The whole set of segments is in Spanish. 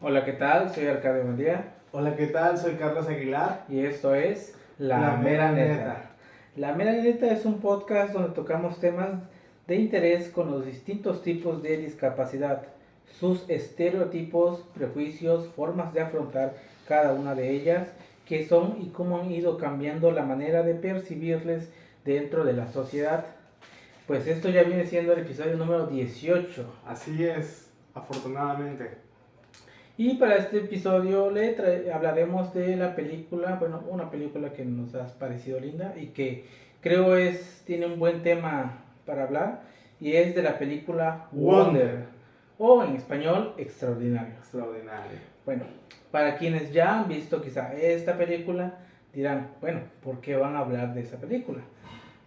Hola, ¿qué tal? Soy Arcadio Mendía Hola, ¿qué tal? Soy Carlos Aguilar. y esto es La Mera Neta. La Mera Neta es un podcast donde tocamos temas de interés con los distintos tipos de discapacidad, sus estereotipos, prejuicios, formas de afrontar cada una de ellas, qué son y cómo han ido cambiando la manera de percibirles dentro de la sociedad. Pues esto ya viene siendo el episodio número 18. Así es, afortunadamente. Y para este episodio hablaremos de la película, bueno, una película que nos ha parecido linda y que creo tiene un buen tema para hablar, y es de la película Wonder, o en español, Extraordinario. Extraordinario. Bueno, para quienes ya han visto quizá esta película, dirán, bueno, ¿por qué van a hablar de esa película?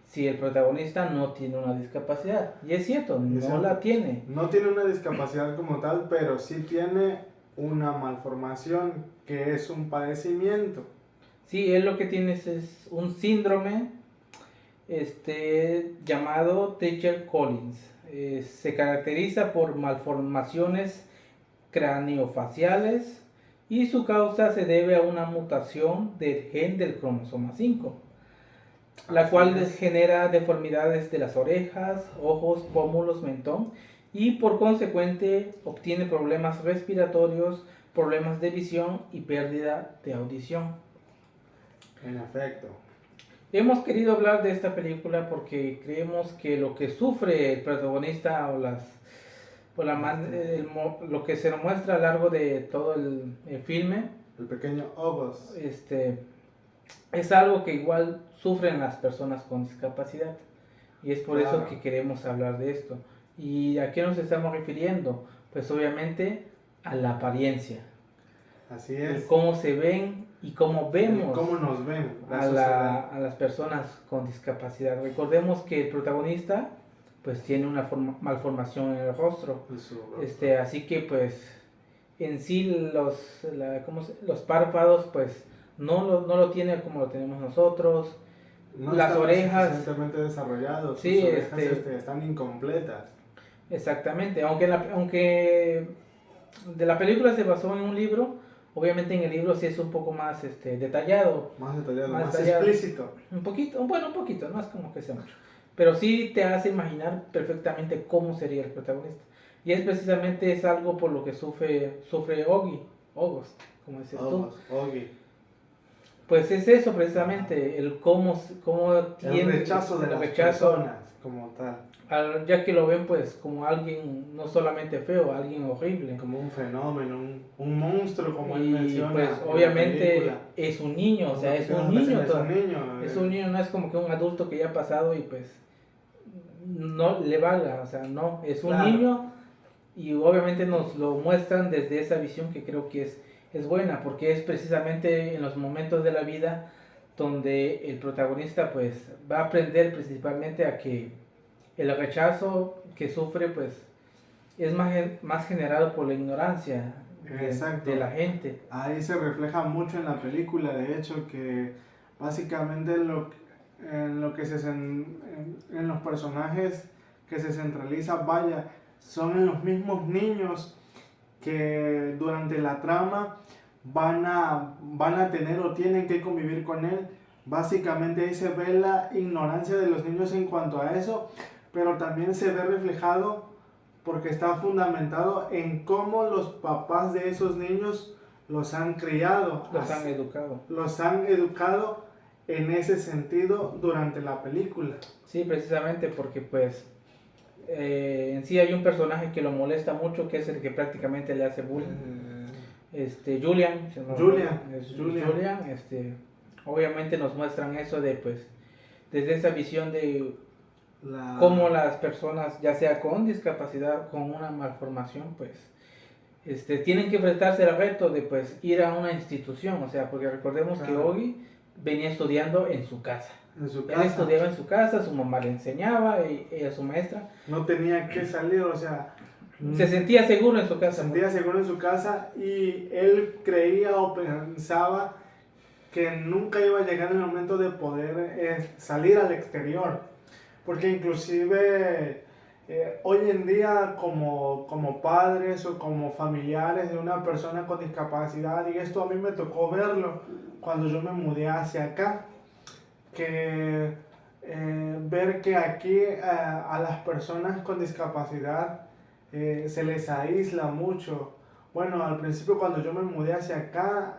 Si el protagonista no tiene una discapacidad. Y es cierto, no la tiene. No tiene una discapacidad como tal, pero sí tiene una malformación que es un padecimiento. Sí, él lo que tiene es un síndrome llamado Treacher-Collins. Se caracteriza por malformaciones craneofaciales y su causa se debe a una mutación del gen del cromosoma 5, la cual genera deformidades de las orejas, ojos, pómulos, mentón, y por consecuente obtiene problemas respiratorios, problemas de visión y pérdida de audición. En efecto. Hemos querido hablar de esta película porque creemos que lo que sufre el protagonista lo que se nos muestra a lo largo de todo el filme, el pequeño August, es algo que igual sufren las personas con discapacidad, y es por eso que queremos hablar de esto. ¿Y a qué nos estamos refiriendo? Pues obviamente a la apariencia. Así es. El cómo se ven y cómo vemos cómo nos ven a las personas con discapacidad. Recordemos que el protagonista pues tiene una malformación en el rostro. Así que pues en sí los párpados pues no lo tiene como lo tenemos nosotros. No las están orejas suficientemente desarrollados, sí, sus orejas están incompletas. Exactamente, aunque de la película se basó en un libro, obviamente en el libro sí es un poco más detallado. Más explícito. Un poquito, no es como que sea mucho. Pero sí te hace imaginar perfectamente cómo sería el protagonista. Y es precisamente algo por lo que sufre August, como dices tú. Pues es eso precisamente, el cómo tiene el rechazo de las personas como tal. Ya que lo ven pues como alguien no solamente feo, alguien horrible. Como un fenómeno, un monstruo, como él menciona. Pues obviamente es un niño, o sea, es un niño. Es un niño, no es como que un adulto que ya ha pasado y pues no le valga, o sea, no, es un niño, y obviamente nos lo muestran desde esa visión que creo que es buena, porque es precisamente en los momentos de la vida donde el protagonista pues va a aprender principalmente a que el rechazo que sufre pues es más generado por la ignorancia de la gente. Ahí se refleja mucho en la película, de hecho, que básicamente en los personajes que se centraliza, son en los mismos niños que durante la trama van a tener o tienen que convivir con él. Básicamente ahí se ve la ignorancia de los niños en cuanto a eso, pero también se ve reflejado porque está fundamentado en cómo los papás de esos niños los han criado, los han educado en ese sentido durante la película. Sí, precisamente porque pues en sí hay un personaje que lo molesta mucho, que es el que prácticamente le hace bullying. Julian, obviamente nos muestran eso de pues desde esa visión de cómo las personas, ya sea con discapacidad, con una malformación, pues tienen que enfrentarse al reto de pues ir a una institución, o sea, porque recordemos que Ogi venía estudiando en su casa. Él estudiaba en su casa, su mamá le enseñaba, ella su maestra. No tenía que salir, o sea, se sentía seguro en su casa. Se sentía seguro en su casa y él creía o pensaba que nunca iba a llegar el momento de poder salir al exterior. Porque inclusive Hoy en día como padres o como familiares de una persona con discapacidad, y esto a mí me tocó verlo cuando yo me mudé hacia acá, que ver que aquí a las personas con discapacidad se les aísla mucho. Bueno, al principio cuando yo me mudé hacia acá,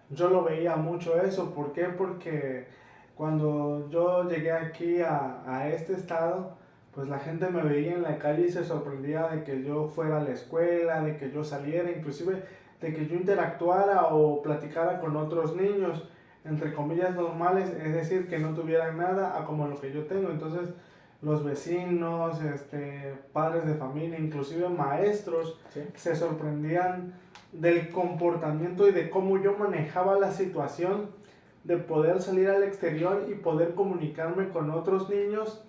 yo lo veía mucho eso. ¿Por qué? Porque cuando yo llegué aquí a este estado, pues la gente me veía en la calle y se sorprendía de que yo fuera a la escuela, de que yo saliera, inclusive de que yo interactuara o platicara con otros niños, entre comillas normales, es decir, que no tuvieran nada a como lo que yo tengo. Entonces, los vecinos, padres de familia, inclusive maestros, ¿sí?, se sorprendían del comportamiento y de cómo yo manejaba la situación de poder salir al exterior y poder comunicarme con otros niños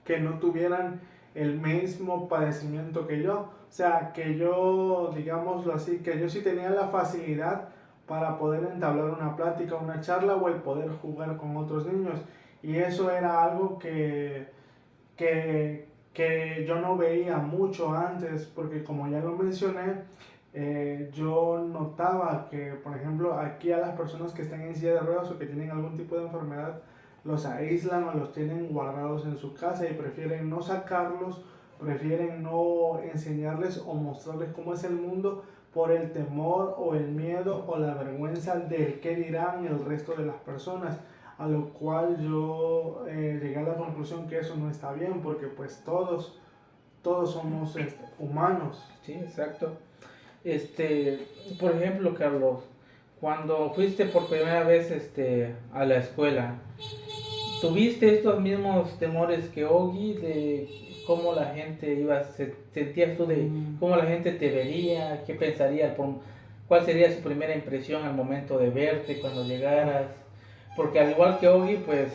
que no tuvieran el mismo padecimiento que yo. O sea, que yo, digámoslo así, que yo sí tenía la facilidad para poder entablar una plática, una charla o el poder jugar con otros niños. Y eso era algo que yo no veía mucho antes, porque como ya lo mencioné, yo notaba que, por ejemplo, aquí a las personas que están en silla de ruedas o que tienen algún tipo de enfermedad, los aíslan o los tienen guardados en su casa y prefieren no sacarlos, prefieren no enseñarles o mostrarles cómo es el mundo por el temor o el miedo o la vergüenza del qué dirán el resto de las personas. A lo cual yo llegué a la conclusión que eso no está bien, porque pues todos somos humanos. Sí, exacto. Por ejemplo, Carlos, cuando fuiste por primera vez a la escuela, ¿tuviste estos mismos temores que Ogi de cómo la gente sentías tú de cómo la gente te vería, qué pensaría, cuál sería su primera impresión al momento de verte cuando llegaras? Porque al igual que Ogi, pues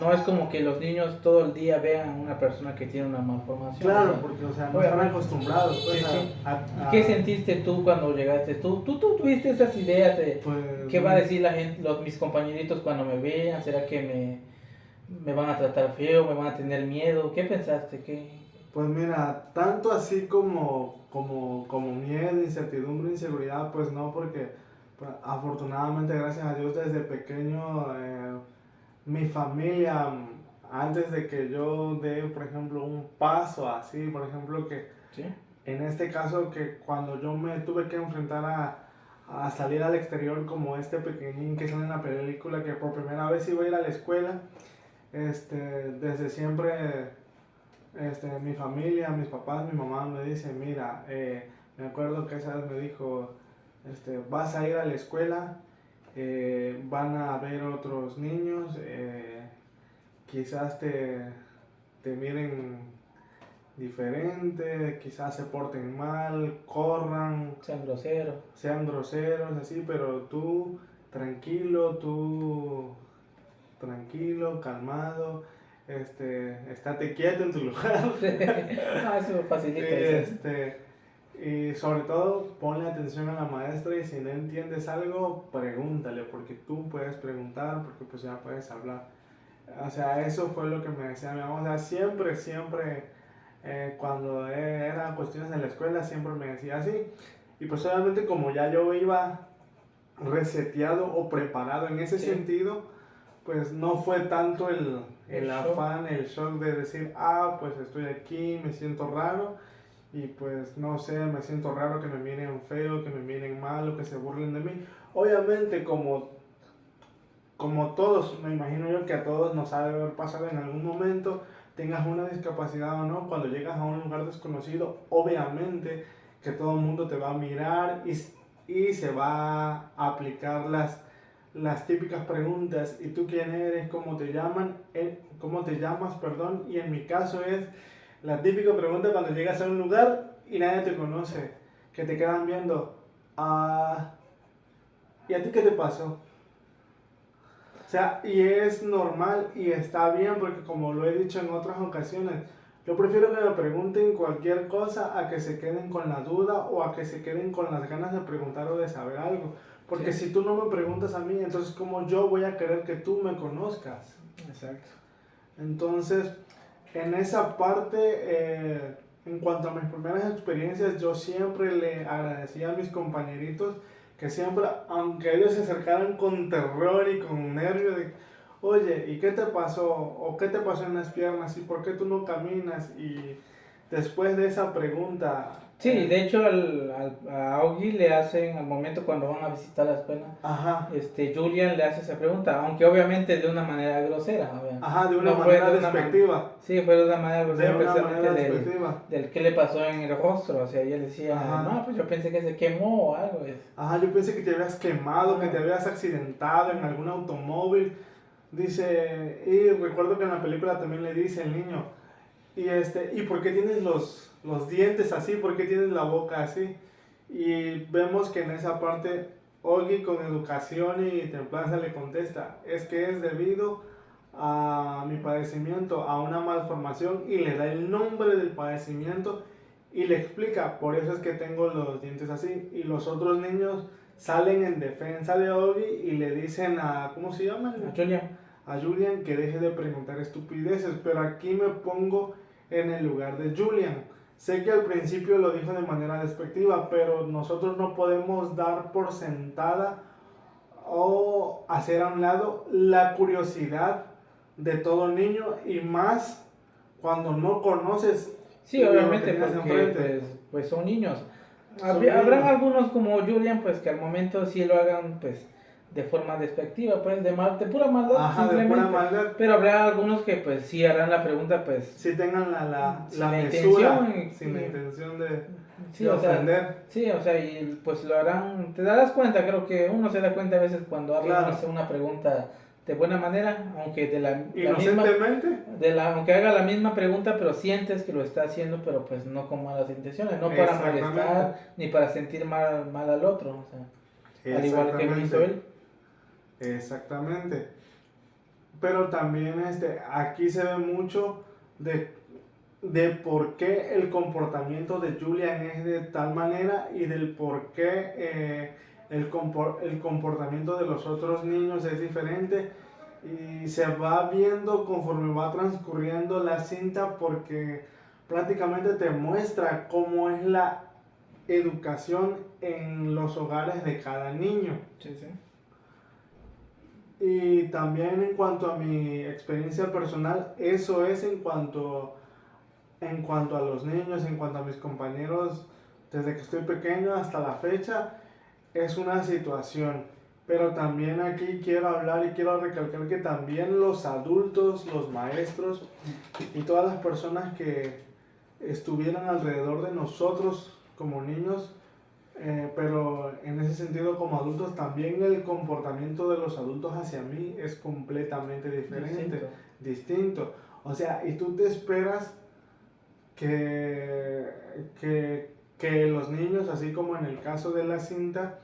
no es como que los niños todo el día vean a una persona que tiene una malformación. Claro, porque o sea, no están acostumbrados. Pues, sí. ¿Qué sentiste tú cuando llegaste? ¿Tú tuviste esas ideas de pues, qué va a decir la gente, mis compañeritos cuando me vean? ¿Será que me van a tratar feo? ¿Me van a tener miedo? ¿Qué pensaste? Pues mira, tanto así como miedo, incertidumbre, inseguridad, pues no, porque pues, afortunadamente, gracias a Dios, desde pequeño mi familia, antes de que yo dé, por ejemplo, un paso así, por ejemplo, que ¿sí?, en este caso, que cuando yo me tuve que enfrentar a salir al exterior como este pequeñín que sale en la película, que por primera vez iba a ir a la escuela, desde siempre mi familia, mis papás, mi mamá me dicen, mira, me acuerdo que esa vez me dijo, vas a ir a la escuela, van a ver otros niños, quizás te miren diferente, quizás se porten mal, corran, sean groseros, así, pero tú tranquilo, calmado, estate quieto en tu lugar. Eso facilita. Y sobre todo, ponle atención a la maestra y si no entiendes algo, pregúntale, porque tú puedes preguntar, porque pues ya puedes hablar. O sea, eso fue lo que me decía mi mamá. O sea, siempre, cuando eran cuestiones en la escuela, siempre me decía así. Y pues obviamente como ya yo iba reseteado o preparado en ese sentido, pues no fue tanto el afán, el shock de decir, pues estoy aquí, me siento raro. Y pues no sé, me siento raro que me miren feo, que me miren mal o que se burlen de mí. Obviamente como todos, me imagino yo que a todos nos ha de haber pasado en algún momento, tengas una discapacidad o no, cuando llegas a un lugar desconocido, obviamente que todo el mundo te va a mirar y se va a aplicar las típicas preguntas, ¿y tú quién eres? ¿Cómo te llaman? ¿Cómo te llamas? Perdón. Y en mi caso es la típica pregunta cuando llegas a un lugar y nadie te conoce, que te quedan viendo, ¿y a ti qué te pasó? O sea, y es normal y está bien porque como lo he dicho en otras ocasiones, yo prefiero que me pregunten cualquier cosa a que se queden con la duda o a que se queden con las ganas de preguntar o de saber algo. Porque si tú no me preguntas a mí, entonces ¿cómo yo voy a querer que tú me conozcas? Exacto. Entonces, en esa parte, en cuanto a mis primeras experiencias, yo siempre le agradecía a mis compañeritos que siempre, aunque ellos se acercaran con terror y con nervio, de, oye, ¿y qué te pasó? ¿O qué te pasó en las piernas? ¿Y por qué tú no caminas? Y después de esa pregunta... Sí, de hecho a Augie le hacen, al momento cuando van a visitar la escuela, Ajá. Julian le hace esa pregunta, aunque obviamente de una manera grosera, obviamente. Ajá, de una manera despectiva. Sí, fue de una manera grosera, De una precisamente manera despectiva. del qué le pasó en el rostro, o sea, ella decía, Ajá. no, pues yo pensé que se quemó o algo. Ajá, yo pensé que te habías quemado, Ajá. que te habías accidentado en algún automóvil. Dice, y recuerdo que en la película también le dice el niño, ¿y por qué tienes los dientes así? ¿Por qué tienes la boca así? Y vemos que en esa parte Ogi con educación y templanza le contesta, es que es debido a mi padecimiento, a una malformación, y le da el nombre del padecimiento y le explica, por eso es que tengo los dientes así. Y los otros niños salen en defensa de Ogi y le dicen a, ¿cómo se llama? A Julian que deje de preguntar estupideces, pero aquí me pongo en el lugar de Julian. Sé que al principio lo dijo de manera despectiva, pero nosotros no podemos dar por sentada o hacer a un lado la curiosidad de todo niño, y más cuando no conoces. Sí, obviamente, porque pues son niños. Habrán algunos como Julian, pues que al momento sí lo hagan, pues de forma despectiva, pues de pura maldad. Ajá, de pura maldad. Pero habrá algunos que pues sí harán la pregunta, pues sí tengan la intención, sin la intención de ofender. Sí, o sea, y pues lo harán, te darás cuenta, creo que uno se da cuenta a veces cuando alguien hace una pregunta de buena manera, aunque de la misma, aunque haga la misma pregunta, pero sientes que lo está haciendo, pero pues no con malas intenciones, no para molestar ni para sentir mal al otro, o sea, al igual que lo hizo él. Exactamente. Pero también aquí se ve mucho de por qué el comportamiento de Julian es de tal manera, y del por qué el comportamiento de los otros niños es diferente, y se va viendo conforme va transcurriendo la cinta, porque prácticamente te muestra cómo es la educación en los hogares de cada niño. Sí, sí. Y también en cuanto a mi experiencia personal, eso es en cuanto a los niños, en cuanto a mis compañeros, desde que estoy pequeño hasta la fecha, es una situación. Pero también aquí quiero hablar y quiero recalcar que también los adultos, los maestros y todas las personas que estuvieran alrededor de nosotros como niños, pero en ese sentido como adultos, también el comportamiento de los adultos hacia mí es completamente diferente, distinto. O sea, y tú te esperas que los niños, así como en el caso de la cinta,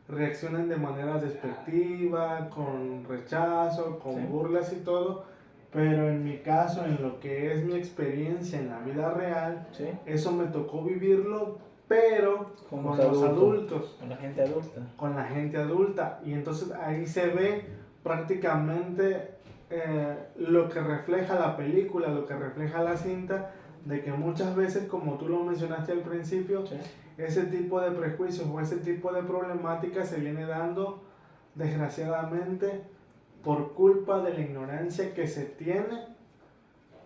reaccionen de manera despectiva, con rechazo, con burlas y todo, pero en mi caso, en lo que es mi experiencia en la vida real, eso me tocó vivirlo, pero con los adultos, con la gente adulta. Con la gente adulta, y entonces ahí se ve prácticamente lo que refleja la película, lo que refleja la cinta, de que muchas veces, como tú lo mencionaste al principio, ese tipo de prejuicios o ese tipo de problemática se viene dando desgraciadamente por culpa de la ignorancia que se tiene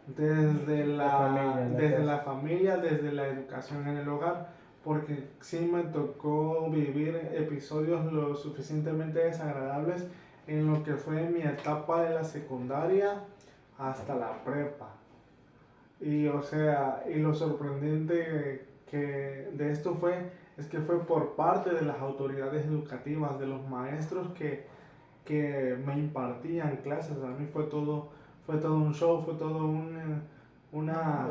desde la familia, desde la educación en el hogar, porque sí me tocó vivir episodios lo suficientemente desagradables en lo que fue mi etapa de la secundaria hasta la prepa. Y o sea, y lo sorprendente que de esto es que fue por parte de las autoridades educativas, de los maestros que me impartían clases. A mí fue todo un show, fue todo una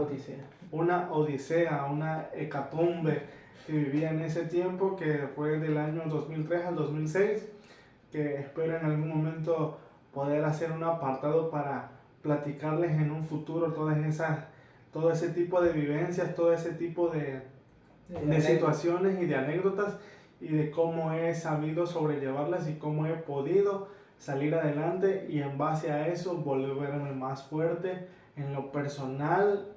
odisea, una hecatombe que vivía en ese tiempo, que fue del año 2003 al 2006, que espero en algún momento poder hacer un apartado para platicarles en un futuro todo ese tipo de vivencias, todo ese tipo de situaciones y de anécdotas, y de cómo he sabido sobrellevarlas y cómo he podido salir adelante, y en base a eso volverme más fuerte en lo personal,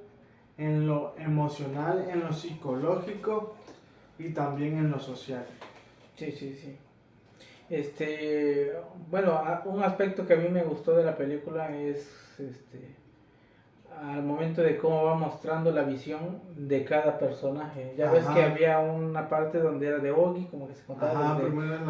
en lo emocional, en lo psicológico y también en lo social. Sí. Bueno, un aspecto que a mí me gustó de la película es al momento de cómo va mostrando la visión de cada personaje. Ya ves que había una parte donde era de Ogi, como que se contaba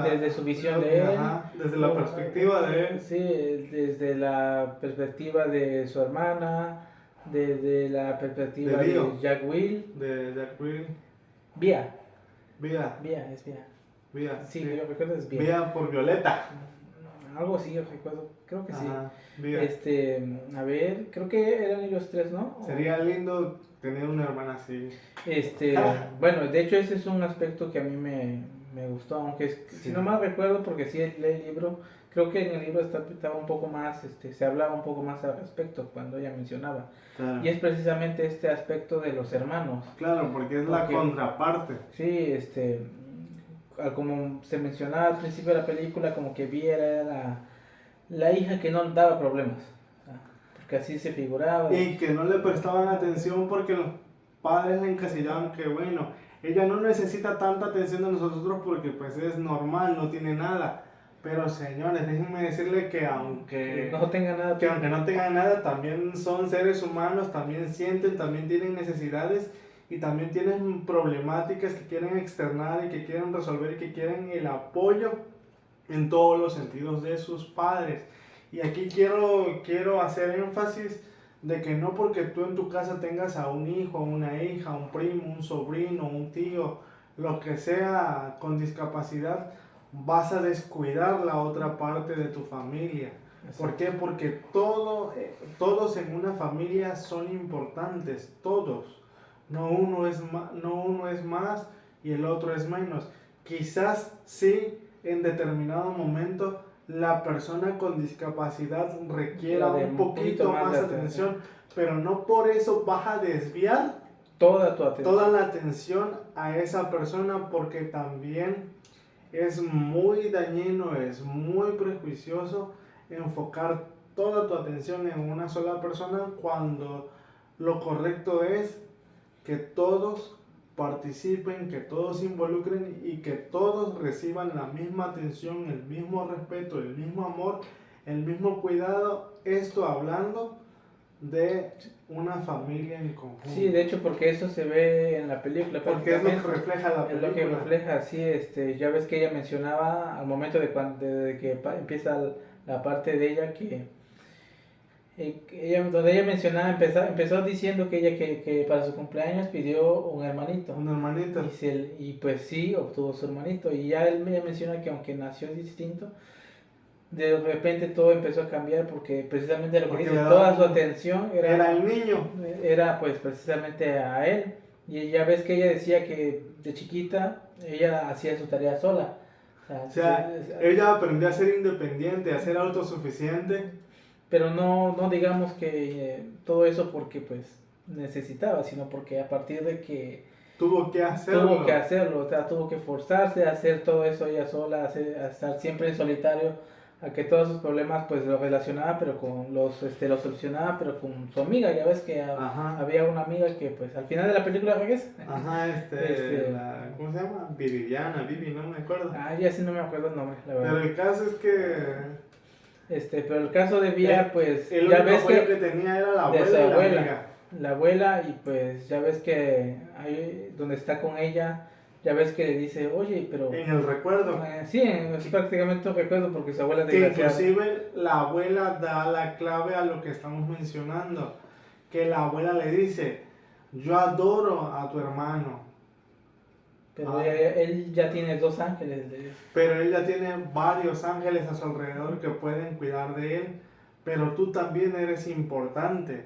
desde su visión de él. Desde la perspectiva de él. Sí, desde la perspectiva de su hermana, desde la perspectiva de Jack Will. De Jack Will. Vía. Vía. Sí, yo recuerdo es Vía. Vía por Violeta. Algo así, yo recuerdo, creo que sí. Vía. A ver, creo que eran ellos tres, ¿no? Sería lindo tener una hermana así. Bueno, de hecho ese es un aspecto que a mí me gustó, aunque si no mal recuerdo, porque sí leí el libro, creo que en el libro estaba un poco más, se hablaba un poco más al respecto cuando ella mencionaba. Claro. Y es precisamente este aspecto de los hermanos. Claro, porque es la contraparte. Sí, como se mencionaba al principio de la película, como que Vía era la hija que no daba problemas, porque así se figuraba. Y que no le prestaban atención porque los padres le encasillaban que bueno, ella no necesita tanta atención de nosotros porque pues es normal, no tiene nada. Pero señores, déjenme decirle que aunque no tenga nada, también son seres humanos, también sienten, también tienen necesidades y también tienen problemáticas que quieren externar y que quieren resolver y que quieren el apoyo en todos los sentidos de sus padres. Y aquí quiero hacer énfasis de que no porque tú en tu casa tengas a un hijo, una hija, un primo, un sobrino, un tío, lo que sea con discapacidad, vas a descuidar la otra parte de tu familia. Exacto. ¿Por qué? Porque todos en una familia son importantes, todos. No uno es más y el otro es menos. Quizás sí, en determinado momento, la persona con discapacidad requiera un poquito más de atención, pero no por eso vas a desviar toda la atención a esa persona, porque también es muy dañino, es muy prejuicioso enfocar toda tu atención en una sola persona cuando lo correcto es que todos participen, que todos se involucren y que todos reciban la misma atención, el mismo respeto, el mismo amor, el mismo cuidado. Esto hablando de una familia en conjunto. Sí, de hecho, porque eso se ve en la película. Porque es lo que refleja la película. Es lo que refleja, sí, ya ves que ella mencionaba al momento de que empieza la parte de ella donde ella mencionaba, empezó diciendo que ella que para su cumpleaños pidió un hermanito. Un hermanito. Y pues sí, obtuvo su hermanito. Y ya él me menciona que aunque nació distinto, de repente todo empezó a cambiar porque precisamente lo que dice, toda su atención era el niño. Era pues precisamente a él. Y ya ves que ella decía que de chiquita ella hacía su tarea sola. O sea, ella aprendió a ser independiente, a ser autosuficiente. Pero no digamos que todo eso porque pues necesitaba, sino porque a partir de que tuvo que hacerlo, o sea, tuvo que forzarse a hacer todo eso ella sola, a estar siempre en solitario, a que todos sus problemas pues los relacionaba, pero los solucionaba, pero con su amiga. Ya ves que había una amiga que pues al final de la película regresa. ¿Cómo se llama? Vivi, no me acuerdo. Ya sí no me acuerdo el nombre, la verdad. Pero el caso es que pero el caso de Vía, pues el ya ves que tenía era la abuela, de su abuela, la abuela, y pues ya ves que ahí donde está con ella, ya ves que le dice, oye, pero en el recuerdo, sí, es prácticamente un recuerdo porque su abuela que inclusive la abuela da la clave a lo que estamos mencionando, que la abuela le dice, yo adoro a tu hermano. Pero él ya tiene 2 ángeles. Pero él ya tiene varios ángeles a su alrededor que pueden cuidar de él. Pero tú también eres importante.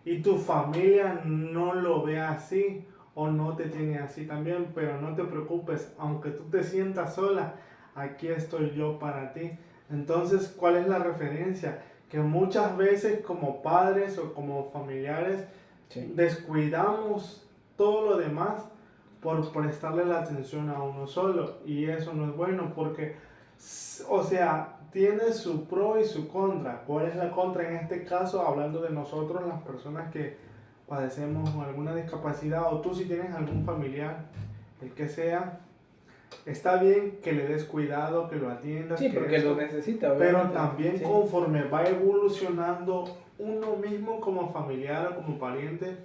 Y tu familia no lo ve así o no te tiene así también. Pero no te preocupes, aunque tú te sientas sola, aquí estoy yo para ti. Entonces, ¿cuál es la referencia? Que muchas veces como padres o como familiares descuidamos todo lo demás por prestarle la atención a uno solo, y eso no es bueno porque, o sea, tiene su pro y su contra. ¿Cuál es la contra en este caso? Hablando de nosotros, las personas que padecemos alguna discapacidad, o tú si tienes algún familiar, el que sea, está bien que le des cuidado, que lo atiendas. Sí, porque lo necesita, pero obviamente. también Sí. conforme va evolucionando uno mismo como familiar o como pariente,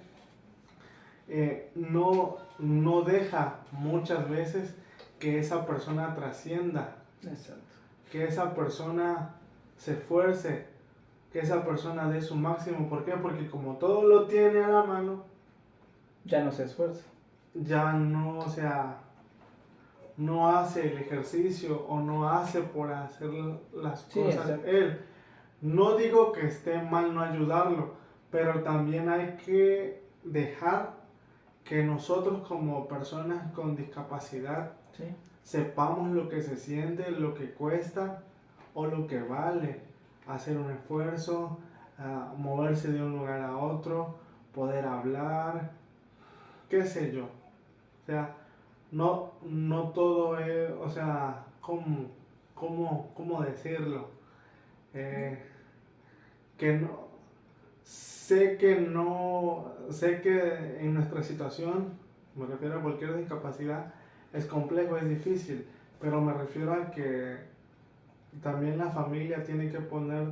no deja muchas veces que esa persona trascienda. Exacto. Que esa persona se esfuerce, que esa persona dé su máximo. ¿Por qué? Porque como todo lo tiene a la mano, ya no se esfuerza. Ya no, o sea, no hace el ejercicio o no hace por hacer las cosas él. No digo que esté mal no ayudarlo, pero también hay que dejar que nosotros como personas con discapacidad sepamos lo que se siente, lo que cuesta o lo que vale hacer un esfuerzo, moverse de un lugar a otro, poder hablar, qué sé yo. O sea, no todo es, o sea, ¿cómo decirlo? Que sé que en nuestra situación, me refiero a cualquier discapacidad, es complejo, es difícil, pero me refiero a que también la familia tiene que poner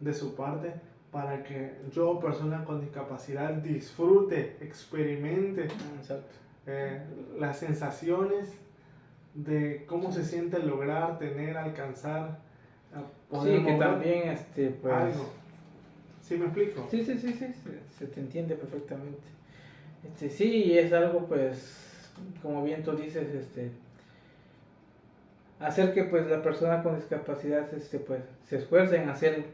de su parte para que yo, persona con discapacidad, disfrute, experimente las sensaciones de cómo se siente lograr, tener, alcanzar, poder que también pues algo. ¿Sí me explico? Sí, se te entiende perfectamente. Sí, es algo pues, como bien tú dices, hacer que pues la persona con discapacidad pues se esfuerce en hacer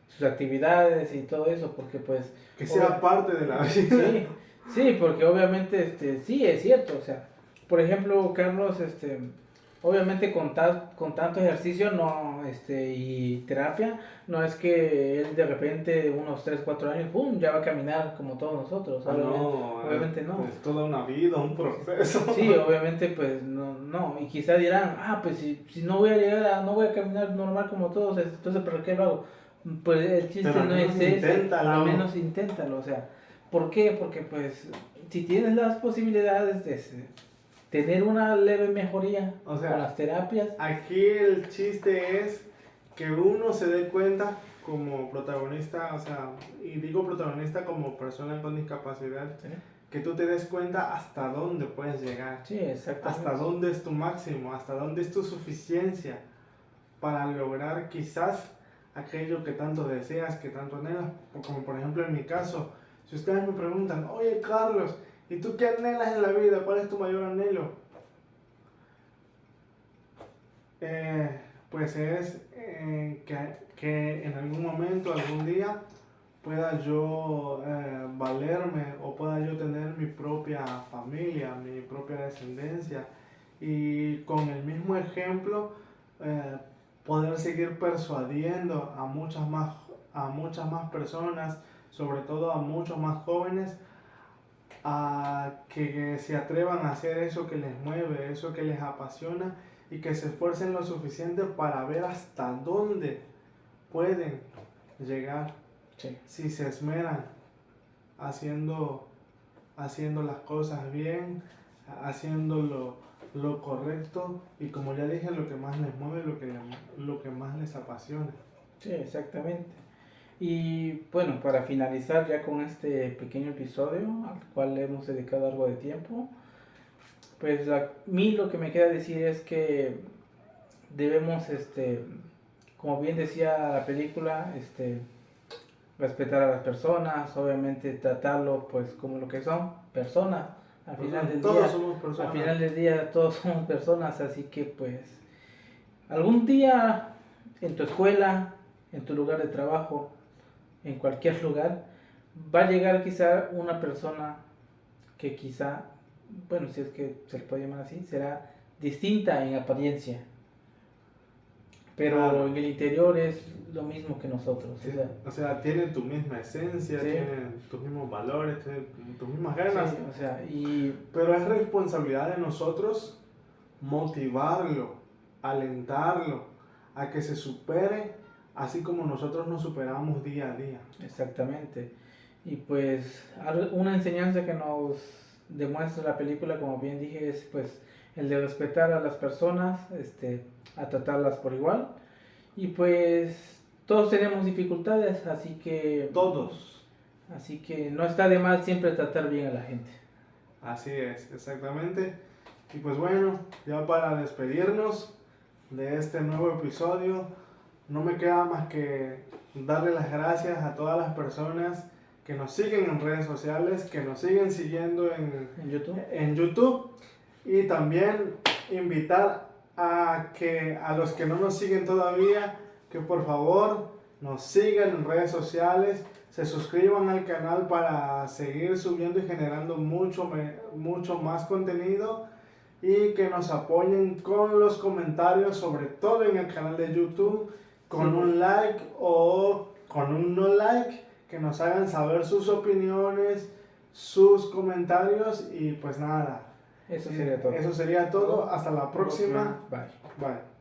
sus actividades y todo eso, porque pues que sea parte de la vida. Sí, porque obviamente sí es cierto, o sea, por ejemplo, Carlos, obviamente con tanto ejercicio y terapia, no es que él de repente unos 3, 4 años, ¡pum!, ya va a caminar como todos nosotros. Obviamente no. Es toda una vida, un proceso. Sí, obviamente pues no. Y quizá dirán, pues si no voy a llegar no voy a caminar normal como todos, entonces ¿para qué lo hago? Pues el chiste no es ese, al menos inténtalo, o sea, ¿por qué? Porque pues si tienes las posibilidades de tener una leve mejoría con las terapias. Aquí el chiste es que uno se dé cuenta como protagonista, o sea, y digo protagonista como persona con discapacidad, que tú te des cuenta hasta dónde puedes llegar. Sí, exactamente. Hasta dónde es tu máximo, hasta dónde es tu suficiencia para lograr quizás aquello que tanto deseas, que tanto anhelas. Como por ejemplo en mi caso, si ustedes me preguntan, oye Carlos, ¿y tú qué anhelas en la vida? ¿Cuál es tu mayor anhelo? Pues es que en algún momento, algún día, pueda yo valerme o pueda yo tener mi propia familia, mi propia descendencia, y con el mismo ejemplo poder seguir persuadiendo a muchas más personas, sobre todo a muchos más jóvenes, a que se atrevan a hacer eso que les mueve, eso que les apasiona, y que se esfuercen lo suficiente para ver hasta dónde pueden llegar. Si se esmeran haciendo las cosas bien, haciendo lo correcto, y como ya dije, lo que más les mueve, lo que más les apasiona. Sí, exactamente. Y bueno, para finalizar ya con este pequeño episodio al cual le hemos dedicado algo de tiempo, pues a mí lo que me queda decir es que debemos, como bien decía la película, respetar a las personas, obviamente tratarlo pues como lo que son, personas. Al final del día todos somos personas, así que pues algún día en tu escuela, en tu lugar de trabajo, en cualquier lugar, va a llegar quizá una persona que quizá, bueno, si es que se le puede llamar así, será distinta en apariencia, pero en el interior es lo mismo que nosotros. Sí, o sea, tienen tu misma esencia, tienen tus mismos valores, tienen tus mismas ganas. Pero es responsabilidad de nosotros motivarlo, alentarlo, a que se supere, así como nosotros nos superamos día a día. Exactamente. Y pues una enseñanza que nos demuestra la película, como bien dije, es pues el de respetar a las personas, a tratarlas por igual. Y pues todos tenemos dificultades, así que no está de mal siempre tratar bien a la gente. Así es, exactamente. Y pues bueno, ya para despedirnos de este nuevo episodio, no me queda más que darle las gracias a todas las personas que nos siguen en redes sociales, que nos siguen siguiendo en YouTube, y también invitar a los que no nos siguen todavía, que por favor nos sigan en redes sociales, se suscriban al canal para seguir subiendo y generando mucho más contenido, y que nos apoyen con los comentarios, sobre todo en el canal de YouTube, con un like o con un no like, que nos hagan saber sus opiniones, sus comentarios, y pues nada. Eso sería todo. Eso sería todo. Hasta la próxima. Bye. Bye.